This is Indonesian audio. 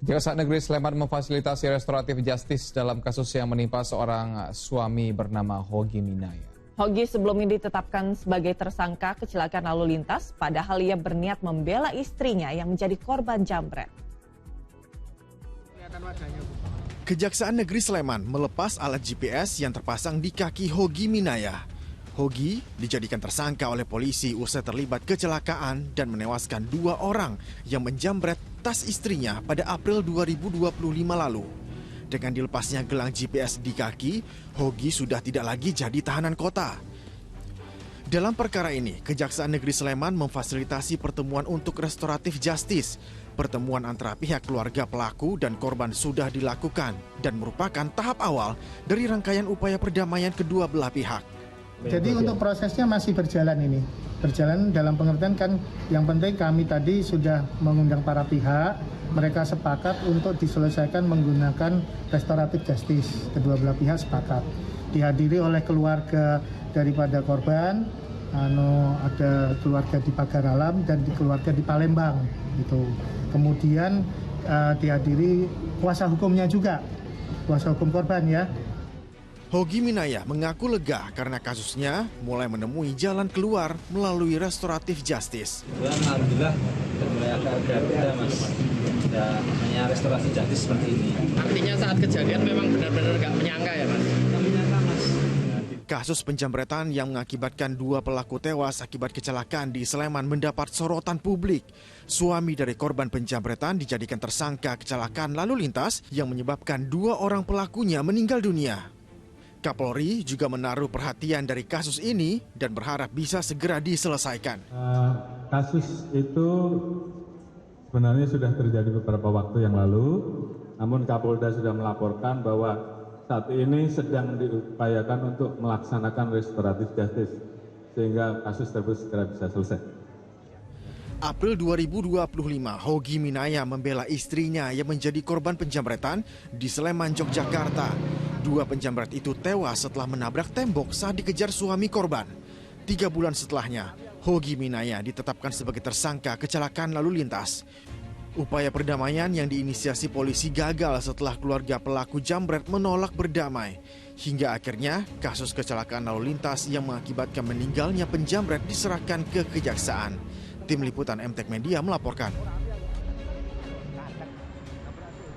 Kejaksaan Negeri Sleman memfasilitasi restoratif justice dalam kasus yang menimpa seorang suami bernama Hogi Minaya. Hogi sebelum ini ditetapkan sebagai tersangka kecelakaan lalu lintas, padahal ia berniat membela istrinya yang menjadi korban jambret. Kejaksaan Negeri Sleman melepas alat GPS yang terpasang di kaki Hogi Minaya. Hogi dijadikan tersangka oleh polisi usai terlibat kecelakaan dan menewaskan 2 orang yang menjambret tas istrinya pada April 2025 lalu. Dengan dilepasnya gelang GPS di kaki, Hogi sudah tidak lagi jadi tahanan kota. Dalam perkara ini, Kejaksaan Negeri Sleman memfasilitasi pertemuan untuk restoratif justice. Pertemuan antara pihak keluarga pelaku dan korban sudah dilakukan dan merupakan tahap awal dari rangkaian upaya perdamaian kedua belah pihak. Jadi untuk prosesnya masih berjalan ini. Berjalan dalam pengertian kan yang penting kami tadi sudah mengundang para pihak. Mereka sepakat untuk diselesaikan menggunakan restoratif justice. Kedua belah pihak sepakat. Dihadiri oleh keluarga daripada korban, ada keluarga di Pagar Alam dan keluarga di Palembang. Gitu. Kemudian dihadiri kuasa hukumnya juga, kuasa hukum korban ya. Hogi Minaya mengaku lega karena kasusnya mulai menemui jalan keluar melalui restoratif justice. Alhamdulillah, mulai agak beda mas, namanya restoratif justice seperti ini. Artinya saat kejadian memang benar-benar nggak menyangka ya mas? Nggak menyangka mas. Kasus penjambretan yang mengakibatkan 2 pelaku tewas akibat kecelakaan di Sleman mendapat sorotan publik. Suami dari korban penjambretan dijadikan tersangka kecelakaan lalu lintas yang menyebabkan 2 orang pelakunya meninggal dunia. Kapolri juga menaruh perhatian dari kasus ini dan berharap bisa segera diselesaikan. Kasus itu sebenarnya sudah terjadi beberapa waktu yang lalu, namun Kapolda sudah melaporkan bahwa saat ini sedang diupayakan untuk melaksanakan restoratif justice, sehingga kasus tersebut segera bisa selesai. April 2025, Hogi Minaya membela istrinya yang menjadi korban penjambretan di Sleman, Yogyakarta. 2 penjambret itu tewas setelah menabrak tembok saat dikejar suami korban. 3 bulan setelahnya, Hogi Minaya ditetapkan sebagai tersangka kecelakaan lalu lintas. Upaya perdamaian yang diinisiasi polisi gagal setelah keluarga pelaku jambret menolak berdamai. Hingga akhirnya kasus kecelakaan lalu lintas yang mengakibatkan meninggalnya penjambret diserahkan ke kejaksaan. Tim Liputan MTech Media melaporkan.